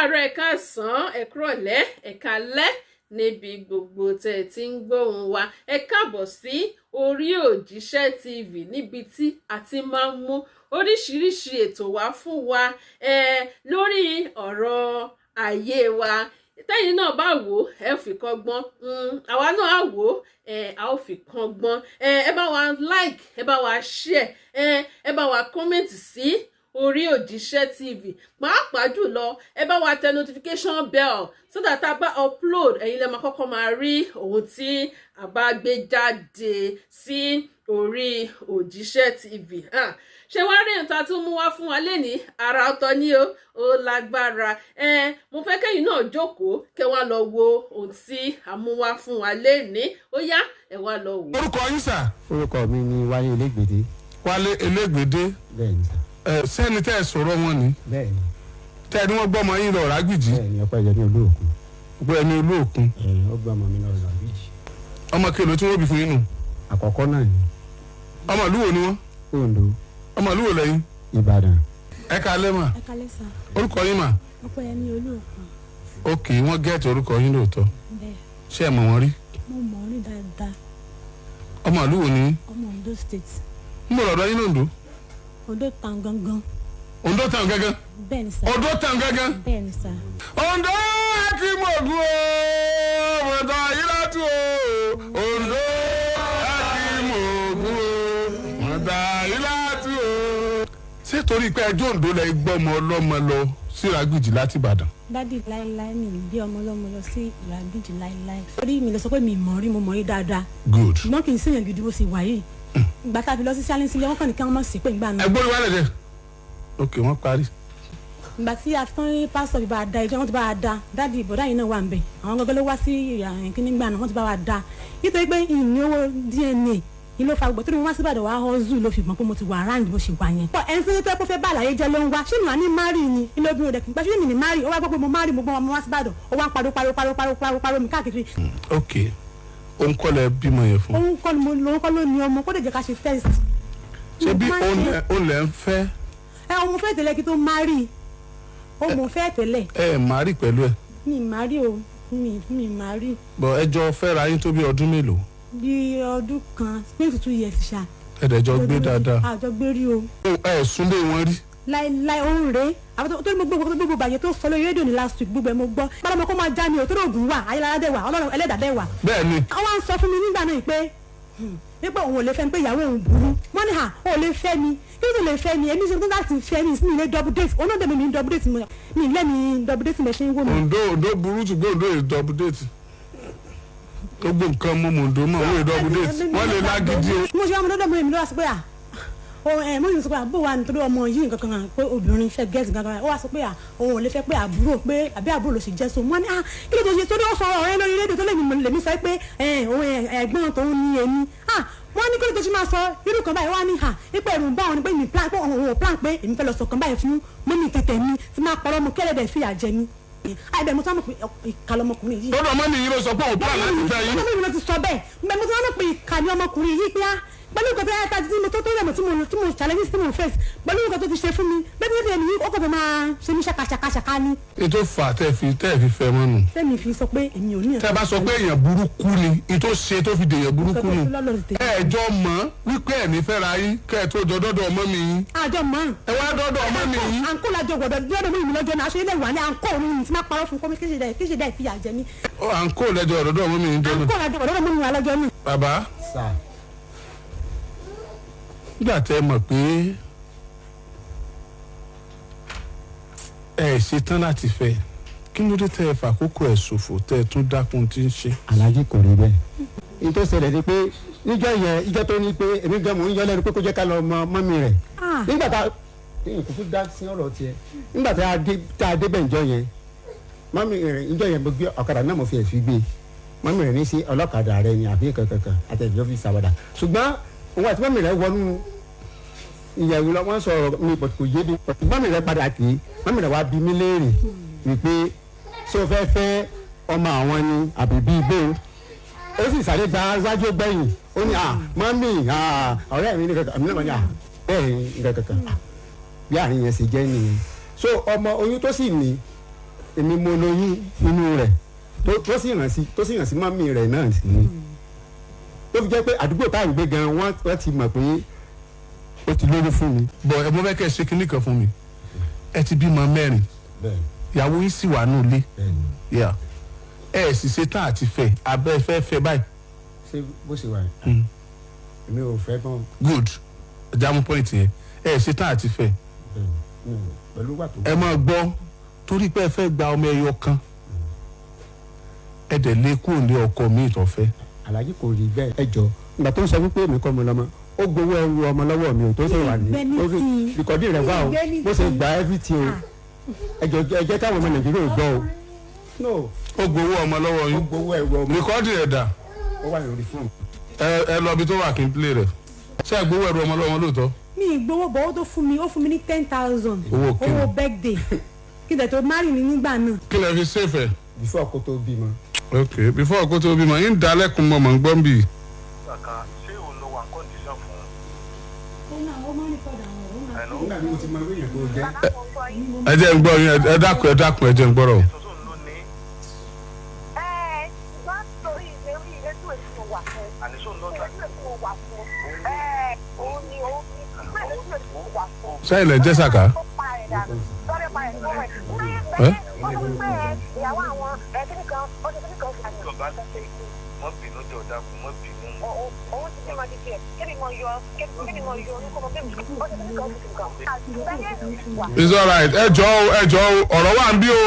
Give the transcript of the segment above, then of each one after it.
káàárọ̀ ẹ káàsán ẹ kúrọ̀lẹ́ ẹ káalẹ́ níbi gbogbo tẹ́ ẹ ti ń gbóhùn wa ẹ káàbọ̀ sí orí òjíṣẹ́ TV níbi tí a ti máa ń mú oríṣiríṣi ètò wá fún wa lórí ọ̀rọ̀ ayé wa tẹ́yin náà bá wò ó ẹ fi kọ́gbọ́n àwa náà á wò ó a ó fi kọ́gbọ́n ẹ bá wa like ẹ bá wa share ẹ bá wa comment sí orí òjíṣẹ́ TV pàápàá jùlọ ẹ bá wa tẹ notification bell so that a bá upload ẹ̀yin lẹ máa kọ́kọ́ máa rí ohun tí a bá gbé jáde sí orí òjíṣẹ́ TV ṣé wàá rí nǹkan tó mú wá fún wa lẹ́ni ara ọ̀tọ̀ ni ó lágbára mo fẹ́ kẹ́yìn náà jókòó kẹ́ wá lọ wo ohun tí a mú wá fún wa lẹ́ni ó yá ẹ wá lọ wò. orúkọ yín sà. orúkọ mi ni Wálé Elégbèdé. Wálé Elégbèdé. Bẹ́ẹ̀ni sà. Sẹ́ni tẹ́ ẹ sọ̀rọ̀ wọn ni. Bẹ́ẹ̀ni. Tẹ́ ẹ ní wọ́n gbọ́ ọmọ yín lọ Ràgbìjì. Bẹ́ẹ̀ni ọpẹ́ ẹ̀jẹ̀ ní Olóòkun. Ọpẹ́ ẹni Olóòkun. Ó gbọ́ ọmọ mi lọ Ràgbìjì. Ọmọ kelo tí wọ́n bí fún yín nù. Àkọ́kọ́ náà ni. Ọmọ ìlú wo ni wọ́n? Oǹdó. Ọmọ ìlú wo lẹ́yìn? Ìbàdàn. Ẹ káalẹ́ mà. Ẹ káalẹ́ sà. Orúkọ yín mà. Ọpẹ́ ẹni Olóòkun. Ok, wọ́n gẹ́ẹ̀tì orúkọ yín lóòótọ́. Bẹ́ẹ̀. Ṣé ẹ mọ̀ wọ́n rí? Mo mọ̀ ọ́ ní dáadáa. Ọmọ ìlú wo ni yín? Ọmọ Ondo State. Ń bọ̀ lọ́dọ̀ yín lóńdó. Ondo Town gangan. Ondo Town gángan. Bẹ́ẹ̀ni sà. Ondo Town gángan. Bẹ́ẹ̀ni sà. Ondo kí mo gún o mọ̀tò ayílátú o Ondo kí mo gún o mọ̀tò ayílátú o. Ṣé torí pé ẹjọ́ Ondo lẹ gbọ́ ọmọ ọlọ́mọ lọ sí Ràgbìjì láti Ìbàdàn? Dádì láíláí mi bí ọmọ ọlọ́mọ lọ sí Ràgbìjì láíláí. Orí mi lọ sọ pé mi mọ̀ rí mo mọ̀ rí dáadáa. Good. Ṣùgbọ́n kì í ṣèyàn gidi bó ṣe wà yìí. Ìgbà tá a fi lọ sí sálẹ̀ sílé wọ́n kàn ní kí wọ́n mọ̀ sí pé ìgbà náà. Ẹ gbórí wálẹ̀ dẹ̀. Ok, wọ́n parí. Ìgbà tí a tán pásítọ̀ fi bá a da ìjọ wọn ti bá a da dádì ìbọ̀dá yìí náà wà ń bẹ̀ àwọn gọ́gọ́ ló wá sí kíní gbà náà wọ́n ti bá wa da nítorí pé ìní owó DNA yìí ló fa gbogbo tó ní wọ́n wá sí Ìbàdàn wá họ́ zoo ló fi mọ̀ pé mo ti wà around bó ṣe wà yẹn. ẹni tó tó fẹ́ bá àlàyé jẹ́ ló ń wá ṣé mi wà ní mari ni ilé obìnrin rẹ̀ kì í gbà ṣé mi ní mari ó wá gbọ́ pé mo mari mo gbọ́ mo wá sí Ìbàdàn ó wá ń pariwo mi káàkiri. Ok, òun kọ́ lẹ bímọ yẹn fún. òun kọ́ ló ní ọmọ kó lè jẹ́ ká ṣe first. Ṣé bí òun lẹ ń fẹ́? Òun fẹ́ tẹ́lẹ̀ kí tó mari mo fẹ́ tẹ́lẹ̀. Ẹ mari pẹ̀lú ẹ. mi mari o mi mari. Bọ̀ ẹjọ́ fẹ́ra yín tó bí ọdún mélòó? Bí ọdún kan 22 years ṣá. Ẹ̀dẹ̀jọ́ gbé dáadáa. Àjọ gbé rí o. Ẹ súnlé wọn rí. Láíláí òun rèé àwọn tó ní gbogbo bàjẹ́ tó sọ lórí rédíò ní last week gbogbo ẹ̀ mo gbọ́. bára ọmọ kó máa já mi ò tó ní ògùn wà ayélujára dẹ̀ wà Ọlọ́run ẹlẹ́dàá dẹ̀ wà. Bẹ́ẹ̀ni. àwọn à ń sọ fún mi nígbà náà pé òun ò lè fẹ́ mi pé ìyàwó òun burú wọ́n ní ò lè fẹ́ mi kí ló lè fẹ́ mi èmi ṣe tó láti fẹ́ mi sí ilé double date òun náà dẹ̀ mi double date mi lẹ́mi double date mi ṣe ń wò mí. Ondo burú ṣùgbọ́n Ondo yìí double date gbogbo nǹkan mọ́ Ondo mọ́ wọ́n yìí double date wọ́n lè lágídí o. mo ṣe ọmọ dọ́dọ̀ mọ́ èmi lọ́wọ́ sọ pé mo yìí sọ pé àbúrò wa nítorí ọmọ yìí nǹkan kan pé obìnrin fẹ́ gẹ́ẹ̀sì gangan ó wá sọ pé òun ò lè fẹ́ pé àbúrò pé àbí àbúrò ló sì jẹ́ so wọ́n ní kí ló tó ṣe torí ó sọ ọ̀rẹ́ lórí rédíò tó lèmi sọ pé ẹ̀gbọ́n tòun ní èmi wọ́n ní kí ló tó ṣe máa sọ irú kan báyìí wọ́n á ní ipa ẹ̀rù ń bá wọn ni pé mi plan pé òun ò plan pé èmi fẹ́ lọ sọ kan báyìí fún mọ́mí tètè mi tí máa pọ̀rọ̀ mu kẹ́lẹ́dẹ̀ fìyà jẹ mi àìbẹ̀ mo sọ pé ìkàlọ́ ọmọkùnrin yìí. lọ́dọ̀ mọ́mí yìí ló sọ pé òun plan láti fẹ́ yín. mọ́mí mi ló ti sọ bẹ́ẹ̀ mo sọ pé ìkàlọ́ ọmọkùnrin yìí pé pẹ̀lú nǹkan tó yẹ ká tí mo tó yẹ mo tí mo challenge tí mo face pẹ̀lú nǹkan tó ti ṣe fún mi bẹ́ẹ̀ bí ẹni ó kọ̀ tó máa ṣe ní ṣàkàṣàkàṣàkà ni. ètò fà tẹ́ fi fẹ́ mọ́ nù. sẹ́mi fi sọ pé èmi ò ní ẹ̀. tẹ́ bá sọ pé èèyàn burúkú ni ètò ṣe tó fi dèèyàn burúkú nù. ẹ̀ẹ́jọ́ mọ̀ wípé ẹ̀mí fẹ́ra yín kẹ́ ẹ̀ tó jọ dọ́dọ̀ ọmọ mi yín. àjọ mọ́. ẹ wá dọ́dọ̀ ọmọ mi yín. àǹkó lajọ gbọdọ̀ dọ́dọ̀ mi lọ́jọ́ náà aṣọ ilé wà ní àǹkó òun ti máa parọ́ fún kọ́mi kéṣe dá ìfìyà jẹ mí. àǹkó lẹjọ ọ̀dọ́dọ̀ ọmọ mi yín jẹ́ àǹkó lajọ gbọdọ̀ mi wà lọ́jọ́ náà. bàbá. Sà. nígbà tẹ́ mọ̀ pé ẹ ṣetán láti fẹ́ kí ló dé tẹ́ ẹ fàkókò ẹ̀ ṣòfò tẹ́ ẹ tún dákun tí ń ṣe. Aláàjì kò rí bẹ́ẹ̀. ní tó ṣẹlẹ̀ ni pé ìjọ tó ní pé èmi gan mò ń yọ lẹ́nu pé kó jẹ́ ká lọ mọ mọ́mí rẹ̀. nígbà tá kúkú dá sí ọ̀rọ̀ tiẹ̀ nígbà tá a débẹ̀ ìjọ yẹn mọ́mí rẹ̀ ìjọ yẹn mo gbé ọ̀kadà náà mo fi ẹ̀fí gbé mọ́mí rẹ̀ ní sí ọlọ́kadà rẹ̀ ni àbí kankan àtẹ̀jọ́ fi ṣàwádà ṣùgbọ́n òun àti mọ́mí rẹ̀ wọnú ìyàwó lọ wọ́n sọ̀rọ̀ mi kò yé mi mọ́mí rẹ̀ padà kì í mọ́mí rẹ̀ wá bí mi léèrè wípé ṣé o fẹ́ fẹ́ ọmọ àwọn ni àbí bíi bẹ́ẹ̀ ó sì sáré gba wájú gbẹ̀yìn ó ní mọ́mí ọ̀rẹ́ mi ní kankan àmì náà wọ́n ní bẹ́ẹ̀ ní kankan bí àárín yẹn ṣe jẹ́ nìyẹn so ọmọ oyún tó sì ní èmi mo lóyún inú rẹ̀ tó sì ràn sí mọ́mí rẹ̀ náà sí ni tó fi jẹ́ pé àdúgbò táwọn gbé gan wọ́n ti mọ̀ pé ó ti lóyún fún mi. bọ̀ ẹ mo fẹ́ kẹ́ ẹ ṣe kinní kan fún mi ẹ ti bímọ 4 ìyàwó yín sì wà nù ilé ẹ sì ṣe tán àti fẹ́ abẹ́ fẹ́ báyìí. ṣé bó ṣe wà yìí èmi ò fẹ́ gan. good jamu point yẹn ẹ ṣe tán àti fẹ́. pẹ̀lú wà tó. ẹ máa gbọ́ torí pé ẹ fẹ́ gba ọmọ ẹyọ kan ẹ dẹ̀ lé kúrò ní ọkọ mi ìtọ́fẹ́. Àlàjí kò rí bẹ́ẹ̀. ẹ jọ ìgbà tó ń sọ wípé èmi kọ́ ọmọ lọ́mọ ó gbowó ẹrù ọmọ lọ́wọ́ mi ò tó ṣe wà ní rìkọ́dì rẹ̀ wá o bó ṣe gba everything o ẹ jẹ́ káwọn ọmọ Nàìjíríà ò gbọ́ o. ó gbowó ọmọ lọ́wọ́ yín ó gbowó ẹrù ọmọ. rìkọ́dì rẹ̀ dà. ó wà lórí fóònù. ẹ lọ ibi tó wà kí n play rẹ̀ ṣé ẹ gbowó ẹrù ọmọ lọ́wọ́ lóòótọ́. mi ìgbowó bọ̀ ó tó fún mi ní 10,000 owó birthday kí n tẹ̀ tó marry mi nígbà náà. kí lẹ fi ṣèfẹ̀. before kó tó bímọ. ok before kó tó bímọ yín dalẹ́kun mọ̀ mọ̀ ń gbọ́n bì. kàkà ṣé òun ló wà kọ́ndíṣàn fún. nígbà tí mo ti mọ ewé yẹn tó jẹ́. ẹ jẹ́ ń gbọ́ yín ẹ dákun ẹ jẹ́ ń gbọ́rọ̀. sẹ́yìn lẹ jẹ́ sàkà. mọ bínú jọ dákun mọ bínú. òun ti bímọ títí ẹ kébì mọ yọ orúkọ mọ bẹ́ẹ̀ ó ti fi kan. it's alright ẹ jọ̀ọ́ ọ̀rọ̀ wà ń bí o.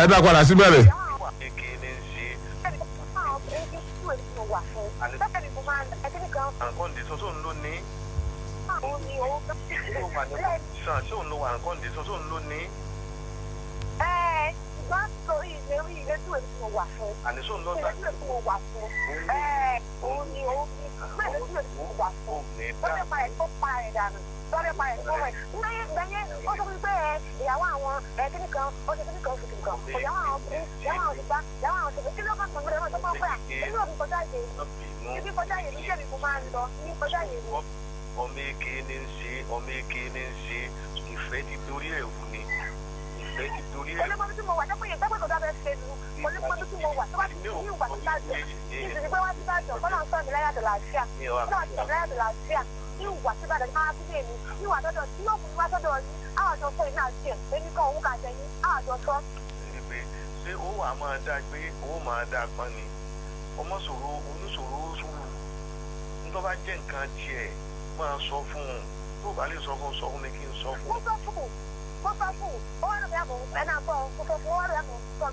ẹ dá padà sí bẹ̀rẹ̀. àǹkọ́ǹdíṣọ́ tó ń lò ní. ṣé òun ló wà àǹkọ́ǹdíṣọ́ tó ń lò ní. ṣùgbọ́n torí ilé tí mo wà fún. àníṣó ń lọ sí. ilé tí mo wà fún. òun ni bẹ́ẹ̀ ló tí mo wà fún. ó pa ẹ̀ dànù. lọ́dẹ̀ pa ẹ̀ fún ẹ̀. gbẹ̀yẹ́ ó sọ fún pé ìyàwó àwọn kíní kan ó ṣe kíní kan ó ṣe kíní kan. ìyàwó àwọn ti bá ìyàwó àwọn ti bá kí ló kàn gbọ̀ngàn lọ́wọ́ tó máa ń pẹ́ à. èmi ò fi kọjá yé ibi kọjá yé níṣẹ́ mi mo máa ń lọ ní kọjá yé mi. ọmọ èké ní ń ṣe ìfẹ́ ti torí ẹ̀ wù ni. ìfẹ́ ti torí ẹ̀. olùkọ́ tí mo wà jẹ́ pé yẹn gbẹ́gbẹ́ tó dábẹ́ ṣe lu olùkọ́ tí mo wà tó bá ti ní ìwà tó bá jẹ ìsìnkú pé wá sí bá jọ kọ́nà sọ mi láyà tó làásìá náà ti láyà tó làásìá ní ìwà tí bá dẹ̀ máa fi lè ní ìwà tọ́jọ́ tí yóò fún mi wá tọ́jọ́ yìí àwọn àjọ sọ iná àti ẹ̀ èmi kan òun kà jẹ yín àwọn àjọ sọ. ṣé ó wà máa dá gbé owó máa dá pọn ni ọmọ sòro oníṣòro sùúrù nítorí bá jẹ́ nǹkan tiẹ̀ máa sọ fún un tó bá lè sọ fún mi kí n sọ fún un. mo sọ fún un ó wà lóbi àmọ́ ẹ̀ náà bọ̀ mo sọ fún ó wà lóbi àmọ́ sọ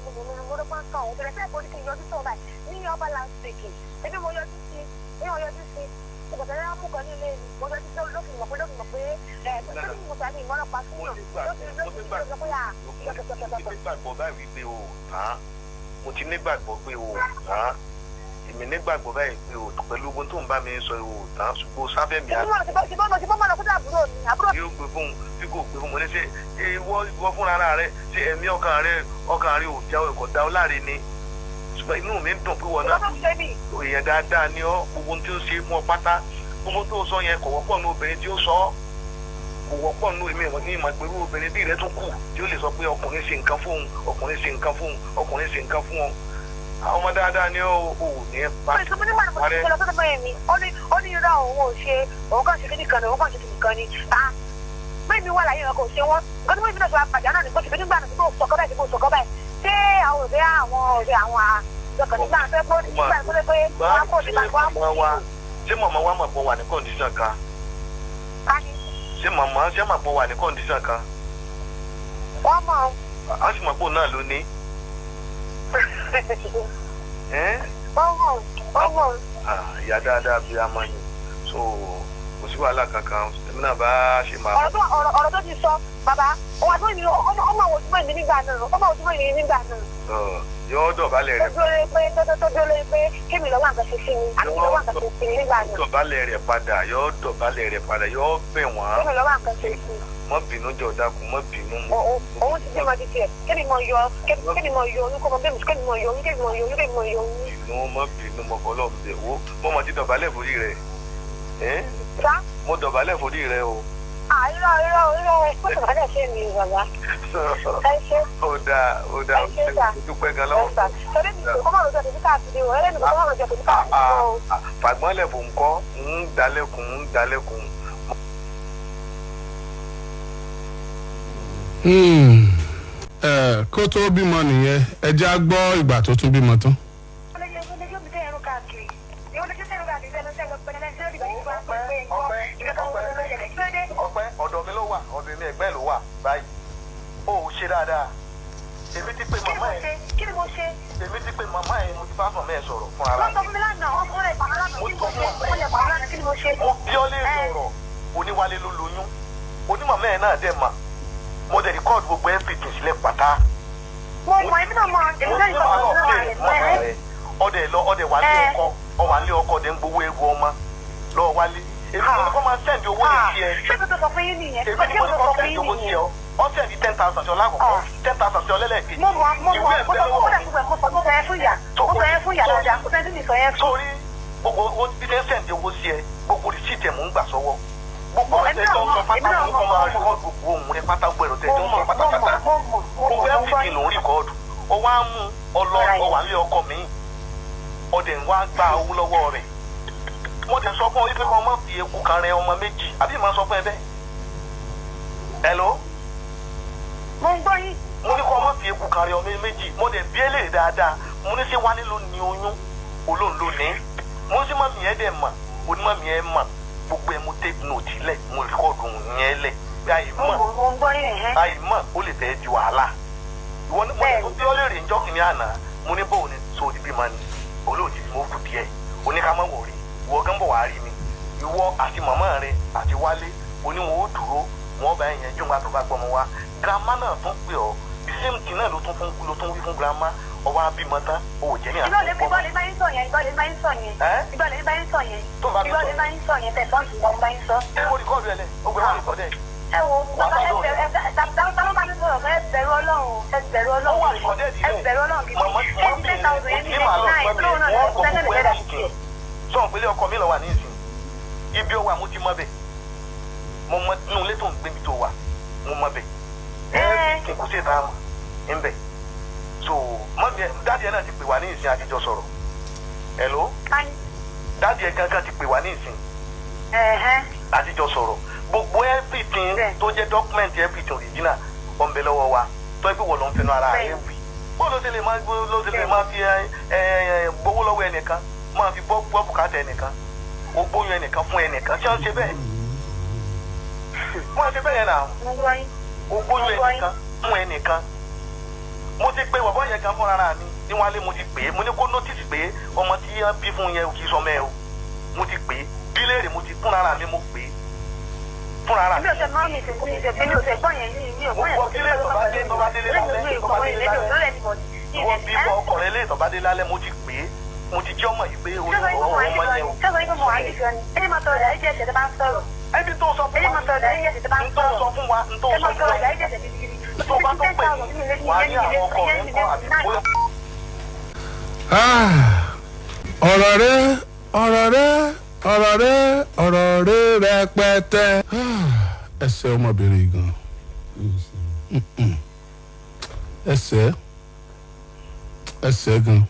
mo ló máa ń sọ òun bẹ̀rẹ̀ fẹ́ẹ́ bọ́dí kí n yọjú sọ̀rọ̀ báyìí ní ọba làǹsìkì ebi mo yọjú sí ìgbàgbọ́ yẹn mú kan nílé mi mo yọjú sí lófin mọ̀ pé tó ní mo sáré ìmọ̀lọ́pàá fún yàn lófin sọ pé à. nígbàgbọ́ báyìí wípé o tán mo ti nígbàgbọ́ pé o tán èmi nígbàgbọ́ báyìí pé o pẹ̀lú ogun tó ń bá mi sọ o tán ṣùgbọ́n sábẹ́ mi. yóò gbé fún tí kò gbé fún mo ní ṣe ìwọ fúnra rẹ ṣe ẹ̀mí ọkàn rẹ ò jáwé ẹ̀kọ́ dá ọ láre ni ṣùgbọ́n inú mi ń dùn pé wọn náà èèyàn dáadáa ni ọ gbogbo tí ó ṣe mú ọ pátá gbogbo tó sọ yẹn kò wọ́pọ̀ ní obìnrin tí ó sọ ọ́ kò wọ́pọ̀ ní èmi ní ìmọ̀ pẹ̀lú obìnrin bí rẹ tó kù tí ó lè sọ pé ọkùnrin ṣe nǹkan fún ọkùnrin ṣe nǹkan fún ọkùnrin ṣe nǹkan fún ọ àwọn ọmọ dáadáa ni ó ní pa rẹ. ó ní irọ́ òun ò ṣe òun kàn ṣe kíní kan ní òun kàn ṣe kíní kan ní bẹ́ẹ̀ mi wà láyé wọn kò ṣe wọ́n gbọ́dọ̀ mọ́ ìbílẹ̀ tó wà pàjá náà ní gbọ́dọ̀ nígbà náà tó sọ̀kọ́ báyìí ṣé àwọn òbí àwọn àjọkàn nígbà tó pé nígbà tó pé wọn kò sí bàbá wọn. ṣé màmá wa mọ̀ pọ̀ wà ní kọ́ndíṣàn kan. ṣé màmá pọ̀ wà ní kọ́ndíṣàn kan. wọ́n mọ̀. a sì mọ̀ pọ̀ náà ló ní. wọ́n mọ̀. ìyá dáadáa bí a máa yìn so kò sí wàhálà kankan èmi náà bá ṣe máa. ọ̀rọ̀ tó ti sọ bàbá ọmọ àti òyìnbó ọmọ òtún mọ̀ ní nígbà náà. yóò dọ̀bálẹ̀ rẹ̀. tó dúró pé kémi lọ́wọ́ àgbà ṣe sí mi àti lọ́wọ́ àgbà ṣe sí mi nígbà náà. yóò dọ̀bálẹ̀ rẹ̀ padà yóò bẹ̀ wọ́n. kémi lọ́wọ́ àgbà ṣe sí. mọ́ bínú jọ dákun mọ́ bínú. òun ti bímọ títí ẹ̀ kémi mọ yọ orúkọ mọ bẹ́ẹ̀ kémi mọ yọ orúkọ. bínú mọ́ bínú mọ́ bọ́lọ́ bẹ̀ wo mo mọ̀ ti dọ̀bálẹ̀ forí rẹ̀. mo dọ̀bálẹ̀ forí rẹ̀ o. irọ́ kó tó bá dẹ̀ ṣe mi bàbá. Ẹ ṣe. Ó dáa. Ẹ ṣe sà. Dúpẹ́ gan lọ́wọ́. Torí mi kò máa lọ́jọ́ tèmi káàkiri o, ẹlẹ́mi kò máa lọ́jọ́ tèmi káàkiri o. Fàgbọ́nlẹ̀ fò ń kọ́, ń dalẹ́kùn. Kó tó bímọ nìyẹn ẹ jẹ́ á gbọ́ ìgbà tó tún bímọ tán. Ọpẹ́ ọ̀dọ̀ mi ló wà, ọ̀dọ̀ mi ẹ̀gbẹ́ ló wà báyìí. Ó ṣe dáadáa. Èmi ti pè màmá ẹ̀. Kí ni mo ṣe? Èmi ti pè màmá ẹ̀, mo ti bá màmá ẹ̀ sọ̀rọ̀ fún ara mi. Wọ́n sọ fún mi lánàá, wọ́n fún ẹ̀ pàmò lánàá, kí ni mo ṣe? Wọ́n lè pàmò lánàá, kí ni mo ṣe? Mo bí ọ lè sọ̀rọ̀, oníwálé ló lóyún. Onímọ̀mọ́ ẹ̀ náà dẹ̀ mà. Mo dẹ̀ rìkọ́ọ̀dù gbogbo everything sílẹ̀ pátá. Mo mọ ẹbí náà mọ èmi náà yóò sọ rẹ̀. Ọdẹ wà lé ọkọ, ọwà lé ọkọ dẹ̀ ń gbowó ewu ọmọ lọ́wọ́ wálé. Èmi ni kò máa sẹ́ndì owó yẹn sí ẹ. Ṣé kò tó sọ fún yín nìyẹn? Èmi ni kò sẹ́ndì owó sí ọ. Wọ́n sẹ́ndì 10,000 sí ọ lákòókò, 10,000 sí ọ lẹ́lẹ́kejì. Mo bẹ̀rẹ̀ fún ìyá dáadáa, kò sẹ́ndì mi sọ yẹn fún. Sórí gbogbo bí ṣe ń sẹ́ndì owó sí ẹ, gbogbo rìsíìtì ẹ̀ mò ń gbà sọ́wọ́. Gbogbo ẹ̀jẹ̀ tó ń sọ pátá ló kọ́ máa rìkọ́ọ̀dù gbogbo ohun rẹ̀ pátá gbẹ̀rọ̀ tẹ̀ tó ń sọ pátápátá. Gbogbo everything ló ń rìkọ́ọ̀dù. Ó wá mú ọwà lé ọkọ mi. Ọdẹ ń wá gba owó lọ́wọ́ rẹ̀. Mo dẹ̀ sọ fún ọ wípé kọ́ ọmọ fi eku kan rẹ ọmọ méjì. Àbí màá sọ fún ẹ bẹ́ẹ̀? Hello? Mo ń gbọ́ yín. Mo ní kọ́ ọmọ fi eku kan rẹ ọmọ méjì. Mo dẹ̀ bí eléyìí dáadáa. Mo ní ṣé Wálé ló ní oyún? Olóhùn ló ní. Mo ní sí mọ́mí ẹ̀ dẹ̀ mà. Onímọ̀mí ẹ̀ mà. Gbogbo ẹ̀ mo take note lẹ̀. Mo rìkọ́ọ̀dù yẹn lẹ̀. Bí àyè mọ̀. Mo ń gbọ́ yín ẹ̀. Àyè mọ̀ ó lè fẹ́ di wàhálà. Ìwọ ní mo ní bí ó lè rìn jọ́kìnní àná. Mo ní bóun ni so òdì bímọ ni. Olóòtú ni mo kù díẹ̀. Oníkàmọ́ wò rí. Ìwọ gán bọ̀ wá rí mi. Ìwọ àti màmá rẹ àti Wálé oníwọ̀n ó dúró wọ́n bá ẹ̀yẹn jùmọ̀ àtọ́gbà gbọ́mọ wa. Grandma náà tún pè ọ́. The same thing náà ló tún wí fún grandma. Ọwọ́ abímọ tán o ò jẹ́ ní àná. Ìgbọ́lẹ̀ máa ń sọ yẹn. Ìgbọ́lẹ̀ máa ń sọ yẹn. Tẹ̀sán ti wọ́n máa ń sọ. Ẹ wo rìkọ́ọ̀dù ẹ lẹ̀, ó gbé wá rìkọ́ọ̀dù ẹ̀. Ẹ wo bàbá ẹ bẹ̀rù Ọlọ́run. Ẹ bẹ̀rù Ọlọ́run gidi. Ẹ 10,000 yẹn ní 99 lóun náà lọ sẹ́lẹ̀ lẹ́dà sí ẹ̀. Sọ̀rọ̀ pé ilé ọkọ mi lọ wà ní ìsìn. Ibi ó wà mo ti mọ bẹ̀. Mo mọ inú ilé tó ń gbé mi tó wà. Mo mọ bẹ̀. Kí n kú sí ìta mọ̀ ń bẹ̀. So mọ́mí ẹ dáàdi ẹ náà ti pè wá ní ìsìn àtijọ́ sọ̀rọ̀. Hello? Dáàdi ẹ gangan ti pè wá ní ìsìn. Àtijọ́ sọ̀rọ̀. Gbogbo everything tó jẹ́ document everything original ó ń bẹ lọ́wọ́ wa. Tó ẹ pé wọ́n ló ń fẹnu ara rẹ̀ wí. Bó ló ṣe lè máa fi gbowó lọ́wọ́ ẹnìkan máa fi gbọ́ bùkátà ẹnìkan ó gbóyún ẹnìkan fún ẹnìkan ṣé wọ́n ṣe bẹ́ẹ̀? Wọ́n ṣe bẹ́ẹ̀ yẹn náà ó gbóyún ẹnìkan fún ẹnìkan. Mo ti pe bọ̀bọ́ yẹn kan fúnra mi ní Wálé mo ti pè é mo ní kó notice pé ọmọ tí wọ́n bí fún yẹn kì í sọmọ ẹ o. Mo ti pè é bí léèrè mo ti fúnra mi mo pè é fúnra mi. Mi ò tẹ mọ́ mi mi ò tẹ gbọ́ yẹn mi ò gbọ́ yẹn. Wọ́n bí lè tọ́ba dé lálẹ́ wọ́n bí ọkọ̀ rẹ̀ lè tọ́ba dé lálẹ́ mo ti pè é mo ti jẹ́ ọmọ yìí pé ọmọ yẹn o. Ṣé ìgbà mo wà ní gan ni? Ẹni máa tọrọ ìdájí ẹ̀ṣẹ̀ tó bá ń sọ̀rọ̀. Ẹbí tó sọ fún wa Ẹni máa tọrọ ìdájí ẹ̀ṣẹ̀ tó bá ń sọ̀rọ̀. Ntọ́ sọ fún wa ntọ́ sọ fún wa tó bá tó pè mí wà á ní àwọn ọkọ rẹ̀ ń kọ́ àbí bóyá. ọ̀rọ̀ rẹ rẹpẹtẹ. Ẹsẹ̀ ọmọbìnrin gan. Ẹsẹ̀ gan.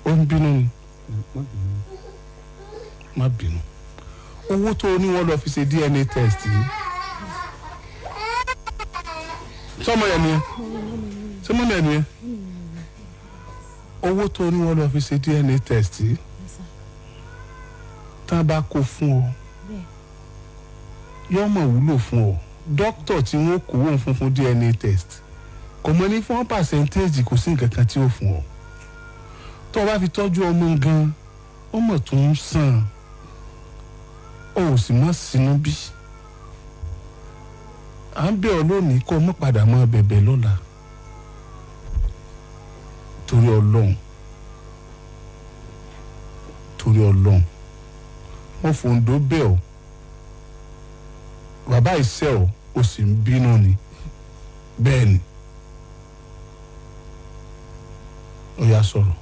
Ó ń bínú ni. Má bínú. Owó tó o ní wọ́n lọ fi ṣe DNA test yìí. Sọmọ yẹn nìyẹn. Sọmọ yẹn nìyẹn. Owó tó o ní wọ́n lọ fi ṣe DNA test yìí. Tá a bá kó fún ọ. Yóò mọ̀ wúlò fún ọ. Dókítà tí wọ́n kó wọ́n fún DNA test. Kò mọ ní 4% kò sí nǹkan kan tí ó fún ọ. Tó o bá fi tọ́jú ọmọ gan, ó mọ̀ tó ń sàn. O ò sì mọ́ sínú bí. À ń bẹ̀ ọ́ lónìí kó o mọ̀ padà mọ́ bẹ̀bẹ̀ lọ́la. Torí Ọlọ́run. Wọ́n fòǹdó bẹ̀ ọ́. Bàbá ìṣẹ́ ọ́ o sì ń bínú ni. Bẹ́ẹ̀ ni. Ó yá sọ̀rọ̀.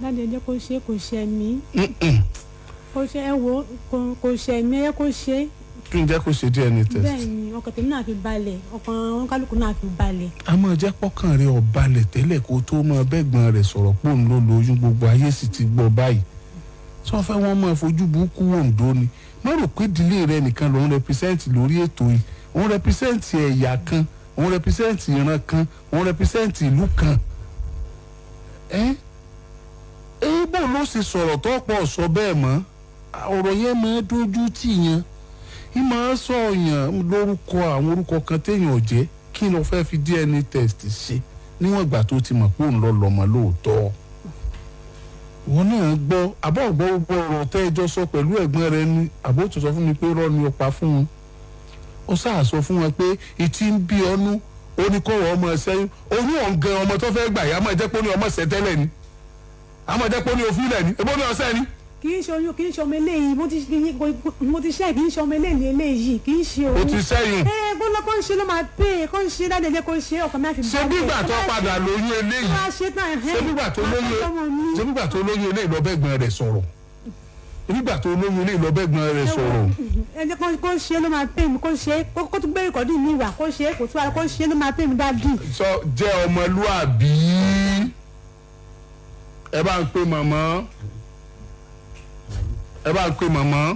Dáadé ẹ jẹ́ kó ṣe kò ṣe mí. Kò ṣe ẹ wo kò ṣe mí ẹ kó ṣe kí n jẹ́ kó ṣe DNA test. bẹ́ẹ̀ni ọkàn tèmi náà fi balẹ̀ ọkàn kálukú náà fi balẹ̀. a máa jẹ́ pọ́kàn rẹ̀ ọ̀balẹ̀ tẹ́lẹ̀ kó tó máa bẹ́gbọ́n rẹ̀ sọ̀rọ̀ pò ń lò lóyún gbogbo ayé sì ti gbọ́ báyìí sọ fẹ́ wọ́n máa fojú burúkú wòǹdó ni má rò pé ìdílé rẹ nìkan lòún rẹpísẹ́ǹtì lórí ètò yìí òun rẹpísẹ́ǹtì ẹ̀yà kan òun rẹpísẹ́ǹtì ìran kan òun rẹpísẹ́ǹtì ìlú kan bó ló ṣe sọ̀rọ̀ tó pọ̀ sọ bẹ́ẹ̀ mọ́ ọ̀rọ̀ yẹn máa dójú tì yẹn ìmọ̀ sọ yàn lórúkọ àwọn orúkọ kan téèyàn jẹ́ kí ló fẹ́ fi DNA test ṣe níwọ̀n ìgbà tó ti mọ̀ pé òun lọ lọ́mọ lóòótọ́ wọn náà gbọ́ àbọ̀ gbọ́ ọ̀rọ̀ tẹ́ ẹjọ́ sọ pẹ̀lú ẹ̀gbọ́n rẹ ní àbọ̀ tó sọ fún mi pé rọ́ ni ó pa fún wọn ó sáà sọ fún wọn pé ìtì ń bí ọnú ó ní kọ́wọ́ ọmọ ẹ̀sẹ́yìn oyún ọ̀ǹgẹ̀ ọmọ tó fẹ́ gbà yá máa jẹ́ pé ó ní ọmọ ẹ̀sẹ̀ tẹ́lẹ̀ ni àmọ́ jẹ́ pé ó ní òfin lẹ̀ ni ebó ní ọ̀sẹ̀ ni. kì í ṣe oyún kì í ṣe ọmọ eléyìí mo ti ṣe kì í ṣe ọmọ eléyìí kì í ṣe oyún. o ti sẹ́yìn. bọ́lá kó ń ṣe ló máa pè é kó ń ṣe dáadé kó ń ṣe ọkàn máa fi bá a. ṣé bígbà tó padà lóyún eléyìí ṣé bígbà tó lóyún eléyìí lọ́bẹ̀gbọ́n rẹ̀ sọ̀rọ̀ nígbà tó lóyún eléyìí lọ́bẹ̀gbọ́n rẹ̀ sọ̀rọ̀. ẹni kó ń ṣe ló máa pè mí kó ń ṣe kó tún gbé ìkọ́dí mi wà kó ṣe kó tún wà kó ń ṣe ló máa pè mí dáadé. sọ jẹ́ ọmọlúàbí ẹ bá ń pè màmá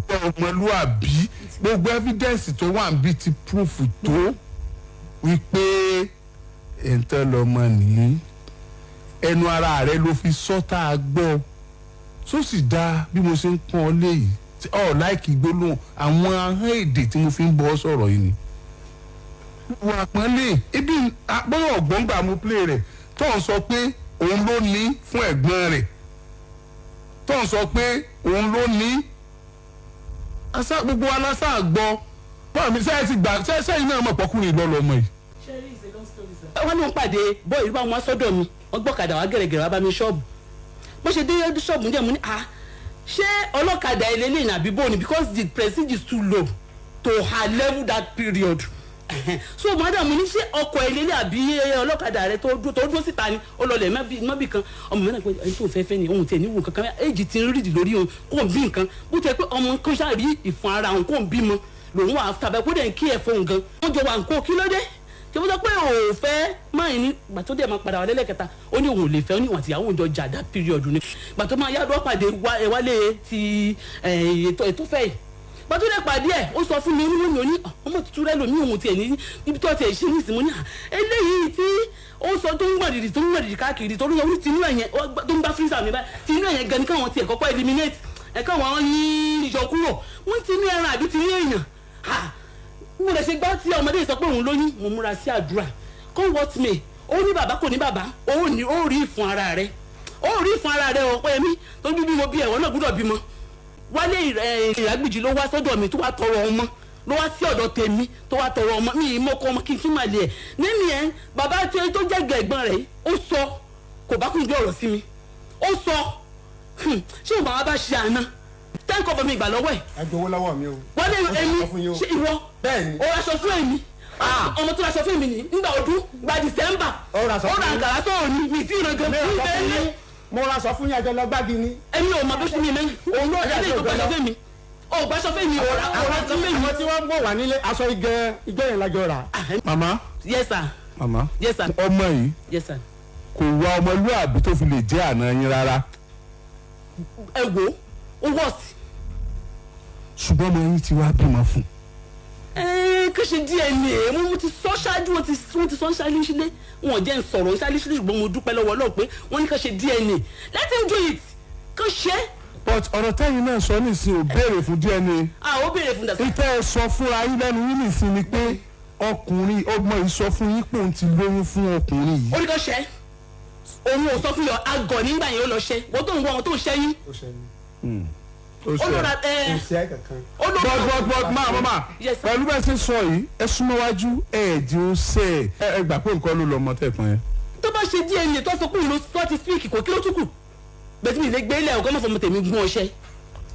jẹ́ ọmọlúàbí gbogbo evidence tó wà níbi ti proof tó wípé ẹ̀ńtẹ́ lọ́mọ nìyí ẹnu ara rẹ ló fi sọ́tà gbọ́ tó sì dáa bí mo ṣe ń pọ́n ọ léyìí láìkí gbólóhùn àwọn ahọ́n èdè tí mo fi ń bọ́ sọ̀rọ̀ yìí ni. wà á pọ́n lé ibi àpọ́n ọ̀gbọ́ngbà mú play rẹ̀ tó ń sọ pé òun ló ní fún ẹ̀gbọ́n rẹ̀ tó ń sọ pé òun ló ní gbogbo alásà gbọ́ bọ́ọ̀ mi sẹ́yìn ti gbà sẹ́yìn náà mọ̀ pọ́kùnrin lọ́lọ́mọ yìí. wọ́n ní wọ́n pàdé bọ́ọ̀ ìlú bá wọn sọ́dọ̀ mi wọ́n gbọ́kadà wá gẹ̀rẹ́gẹ̀rẹ́ wá bá mi ṣọ́ọ̀bù bó ṣe dé ṣọ́ọ̀bù ní ẹ̀ mú ní ṣé ọlọ́kadà eléyìí ní àbí bóni because the prestige is too low to her level that period so madam ní ṣé ọkọ̀ eléyìí àbí ọlọ́kadà rẹ tó dúró síta ni ó lọlẹ̀ mọ́bì kan ọmọ mi náà pé ẹni tó fẹ́ ni òun tẹ̀ ní wò kankan éjì ti ń rídì lórí òun kò ń bí nǹkan bó tẹ pé ọmọ kan ṣáà rí ìfọ̀n ara òun kò ń bímọ lòun wà áfítà bẹ́ẹ̀ kó dẹ̀ ń kí ẹ̀ fóun gan wọ́n jọ wà ń kó kí ló dé tí wọ́n sọ pé òun fẹ́ máa ní gbà tó dẹ̀ máa padà wà lẹ́lẹ́kẹta ó ní òun ò lè fẹ́ ó ní ìwọ̀n àtìyàwó òun jọ jà dá period ni gbà tó máa yádọ́ pàdé wálé ti ètò fẹ́ yìí gbà tó dẹ̀ pàdé ẹ̀ ó sọ fún mi oníwèé mi ò ní ọmọ tuntun rẹ lòmí òun tiẹ̀ ní ibi tó tiẹ̀ ṣe ní ìsìnkú ní eléyìí tí ó sọ tó ń gbọ̀dìdì káàkiri tó ń yọ orí tinú ẹ̀yẹn tó ń bá freezer mi báyìí tinú ẹ̀yẹn gan ni káwọn tiẹ̀ kọ́kọ́ eliminate káwọn yí yọ kúrò wọ́n ti ní ẹran àbí ti ní èèyàn mo lè ṣe gbọ́ tí ọmọdé sọ pé òun lóyún mo múra sí àdúrà come what may ó ní bàbá kò ní bàbá ó rí ìfun ara rẹ ọ̀pọ̀ ẹ̀mí tó bí bímọ bí ẹ̀wọ̀n náà gbúdọ̀ bímọ wálé ìrágbìjì ló wá sọ́dọ̀ mi tó wá tọrọ ọmọ ló wá sí ọ̀dọ̀ tèmi tó wá tọrọ ọmọ mi ìmọ̀kọ ọmọ kí n tún máa lè ẹ̀ nínú ẹ̀ bàbá tó jẹ́ ẹ̀gbọ́n rẹ̀ ó sọ kò bá kún bí ọ̀rọ̀ sí mi ó sọ ṣé ìgbà wa bá ṣe àná tẹ́ǹkọ̀ bọ̀ mi ìgbà lọ́wọ́ ẹ̀. ẹ gbowó lọ́wọ́ mi o. wọ́n lé èmi ṣé ìwọ bẹ́ẹ̀ni ó raṣọ fún èmi ọmọ tó raṣọ fún èmi ní nígbà ọdún gba dìsẹ́mbà ó ra àǹkàrà tó ò ní mi tí ìran gan fún bẹ́ẹ̀ mo raṣọ fún yàjọ lọ gbági ni. èmi ò mọ bó ṣe ní mẹ́yìn òun ló ẹ̀dẹ́ ìgbà gbaṣọ fún mi ó gbaṣọ fún mi ó ra àǹkàrà fún mi. àwọn tí wọ́n gbọ́ wà nílé aṣọ igẹ yẹn lájọ rà. màmá yes sir màmá yes sir ọmọ yìí yes sir kò wá ọmọlúàbí tó fi lè jẹ́ àná yín rárá. ẹ wo ó wọ́ọ̀sì ṣùgbọ́n ọmọ yín ti wá bímọ fún. kí ṣe DNA mo ti sọ ṣáájú wọn ti sọ ṣáálíṣílẹ̀ wọn jẹ́ ń sọ̀rọ̀ ṣáálíṣílẹ̀ ṣùgbọ́n mo dúpẹ́ lọ́wọ́ Ọlọ́run pé wọ́n ní ká ṣe DNA let him do it kó ṣe. but ọ̀rọ̀ tẹ́yìn náà sọ nísìnyí ò béèrè fún DNA. ó béèrè fún dàsá. ìtẹ́ ẹ sọ fúnra yín lẹ́nu yín nìsín ni pé ọkùnrin ọmọ yìí sọ fún yín pé òun ti lóyún fún ọkùnrin yìí. ó ní kó ṣe òun ò sọ fún yọ àgọ̀ nígbà yẹn ó lọ ṣe wọ́n tó ń wọ́n tó ń ṣẹ́yìn. olùrà but máa pẹ̀lú bẹ́ẹ̀ ṣe sọ yìí ẹ súnmọ́ wájú ẹ̀ẹ́dì ó ṣe ẹ gbà pé nǹkan ló lọ ọmọ tẹ̀pọ̀n yẹn. tó bá ṣe DNA tó sọ pé òun ló sọ ti fíìkì kò kí ló tún kù bẹ́ẹ̀ tí mi lè gbé ilé ọ̀gá mọ̀fọ́ mi tèmi gún ọṣẹ́.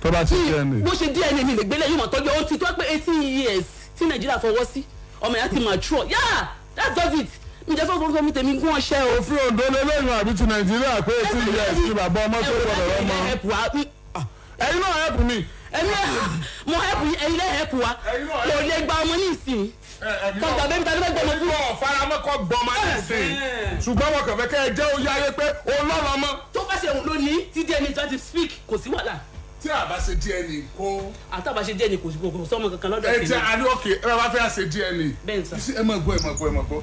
tó bá ti DNA. bó ṣe DNA mi lè gbé ilé yóò mọ̀ tọ́jú ohun ti tó pé 18 years tí Nàìjíríà fọwọ́ sí ọmọ yẹn ti mature yeah that does it mi jẹ́ fọ́fọ́ mi tèmi gún ọṣẹ́ o. òfin Ondo lélẹ́yìn àbí ti Nàìjíríà pé 18 years ni bàbá ọmọ tó gbọdọ̀ lọ́mọ. ẹ̀yin náà help me mo help yín ẹ̀yin lẹ help wa kò lè gba ọmọ ní ìsìn kọjá bẹbí tàbí gbọmọ fún ọ faramọkọ gbọmọ nísìn ṣùgbọ́n wọn kàn fẹ́ kẹ́ ẹ jẹ́ ó yáyé pé olólọmọ. tó bá ṣe òun ló ní tí DNA tó ti speak kò sí wàhálà. tí a bá ṣe DNA kó. àtàbà ṣe DNA kò sí gbogbo sọmọ kankan lọ́dọ̀ tèmi. ẹ jẹ́ àní òkè ẹ bá fẹ́ ṣe DNA. bẹ́ẹ̀ sà. ẹ mọ̀ gbọ́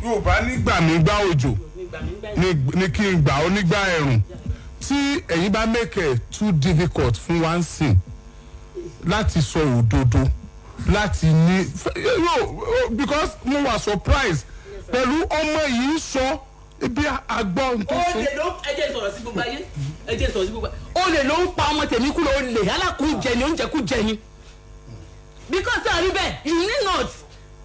Yorùbá nígbà mi gbá òjò ní kí n gbà ó nígbà ẹ̀rùn tí ẹ̀yin bá make it too difficult fún wa ń sìn láti sọ òdodo láti ní because mo wà surprise pẹ̀lú ọmọ yìí sọ ibi àgbọ̀ nǹkan sọ. ó lè ló ẹjẹ sọ̀rọ̀ sí gbogbo ayé ó lè ló ń pa ọmọ tèmi kúrò ó lè alákùnjẹ ni oúnjẹ kú jẹ ni because àrí bẹ́ẹ̀ you need not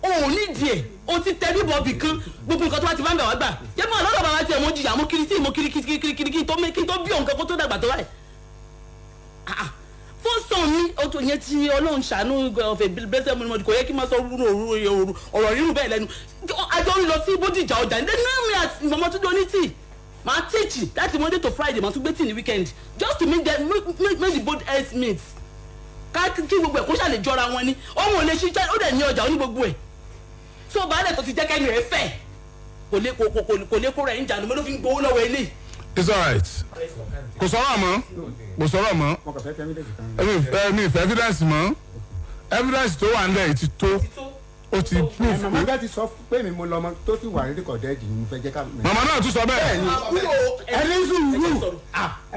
o ní díẹ̀ o ti tẹ́lẹ̀ bọ̀ bì kan gbogbo nǹkan tó bá ti máa ń bẹ̀ wá gbà yẹ mọ́ ọlọ́dọ̀ bàbá tiẹ̀ mo jìyà mo kiri sí mo kiri kí n tó bí òǹkan kó tó dàgbà tó báyìí fún sàn mi o tó yẹn ti Ọlọ́run ṣàánú ọ̀fẹ́ bẹ́sẹ̀ mi kò yẹ kí n máa sọ ọ̀rọ̀ rírun bẹ́ẹ̀ lẹ́nu àjọ ń lọ sí Bódìjà ọjà ní mi àti mọ̀mọ́ tó dóní tì máa teach láti Monday to Friday máa tún gbé tì ní weekend just to make the both ends meet ká kí gbogbo ẹ̀ kó ṣàlè jọra wọn ni òun ò lè ṣiṣẹ́ ó dẹ̀ ní ọjà ó ní gbogbo ẹ̀ so baálẹ̀ tó ti jẹ́ kẹ́ni rẹ̀ fẹ́ kò lè kó rẹ̀ ń jà ní mo ló fi ń gbowó lọ́wọ́ ilé. It's alright. Kò sọ̀rọ̀ mọ́. Mi ìfẹ́ evidence mọ́. Evidence tó wà nílẹ̀ ti tó. Ó ti proof pé. Màmá ti sọ pé mi mo lọ ọmọ tó ti wà ní rìkọ̀dẹ́ẹ̀dì ni mo fẹ́ jẹ́ ká. Màmá náà tún sọ bẹ́ẹ̀.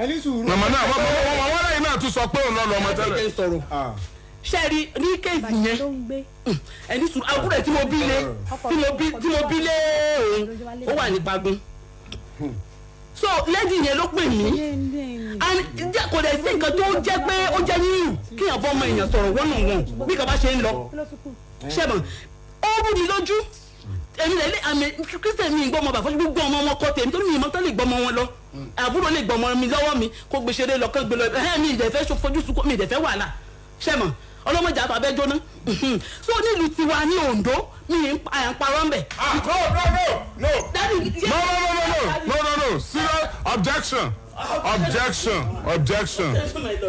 Ẹni sùúrù. Màmá náà wọ́n lẹ́yìn náà tún sọ pé òun lọ lọ ọmọ tẹ́lẹ̀. Ṣẹ́ẹ̀rì ní kéèsì yẹn ẹni sùúrù àbúrò tí mo bí lé òun ó wà ní Pagun so lady yẹn ló pè mí and kò dẹ̀ sí nǹkan tó jẹ́ pé ó jẹ́ yíyù kíyàn bọ́ ọmọ èèyàn sọ̀rọ̀ wọ́n nù bí kò bá ṣe ń lọ ṣẹ́bọ̀n ó rú mi lójú èmi lè lé àmì Christian mi gbọ́mọ bàfọ́ gbogbo ọmọ wọn kọ́ tèmi torí mi ìmọ̀ tó lè gbọ́mọ wọn lọ àbúrò lè gbọ́mọ mi lọ́wọ́ mi kó gbèsèré lọ kán gbé lọ mi ìdẹ̀fẹ́ fojú sunkún mi ìdẹ̀fẹ́ wàhálà ṣẹ́mọ̀ ọlọ́mọdé àtọ̀ abẹ́ jóná so nílùú tiwa ní Ondo mi ń parọ́ mbẹ̀. No. Serious objection.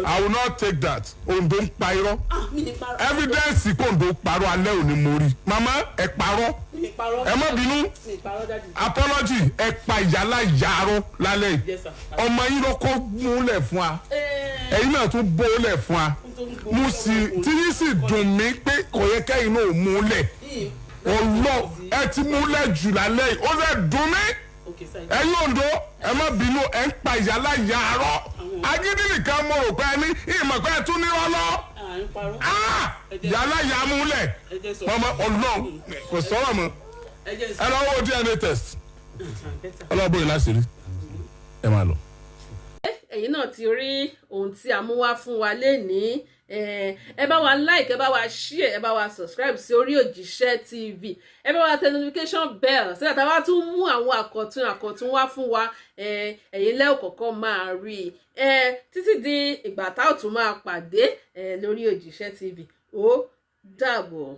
I will not take that. Ondo ń pa irọ́. Evidence kò Ondo parọ́ alẹ́ òní mo rí. Mama ẹ parọ́. Ẹ má bínú. Apology ẹ pa ìyálà ìyàrá lálẹ́ yìí. Ọmọ yín ló kó múlẹ̀ fún wa. Ẹ̀yin náà tún bólẹ̀ fún wa. Mo sì tí yín sì dùn mí pé kò yẹ kẹ́yìn náà múlẹ̀. Ọlọ́ ẹ ti múlẹ̀ jù lálẹ́ yìí. Ó fẹ́ dùn mí. Ẹ̀yin Ondo ẹ má bínú ẹ ń pa ìyálà ìyàrá. Agídí nìkan mo rò pé ẹni ìmọ̀ pé ẹ tún ní ọlọ́. Ìyálà ìyá múlẹ̀. Ọmọ Ọlọ́run kò sọ̀rọ̀ mọ́. Ẹ lọ́wọ́ DNA test. Ọlọ́run bóyá láti rí. Ẹ máa lọ. Ẹ̀yin náà ti rí ohun tí a mú wá fún wa lénìí ẹ bá wa like ẹ bá wa share ẹ bá wa subscribe sí Orí Òjíṣẹ́ TV ẹ bá wa tẹ notification bell so that a bá tún mú àwọn àkọ̀tun wá fún wa ẹ̀yin lẹ́ ò kọ́kọ́ máa rí títí di ìgbà tá ò tún máa pàdé lórí Òjíṣẹ́ TV ó dàbọ̀.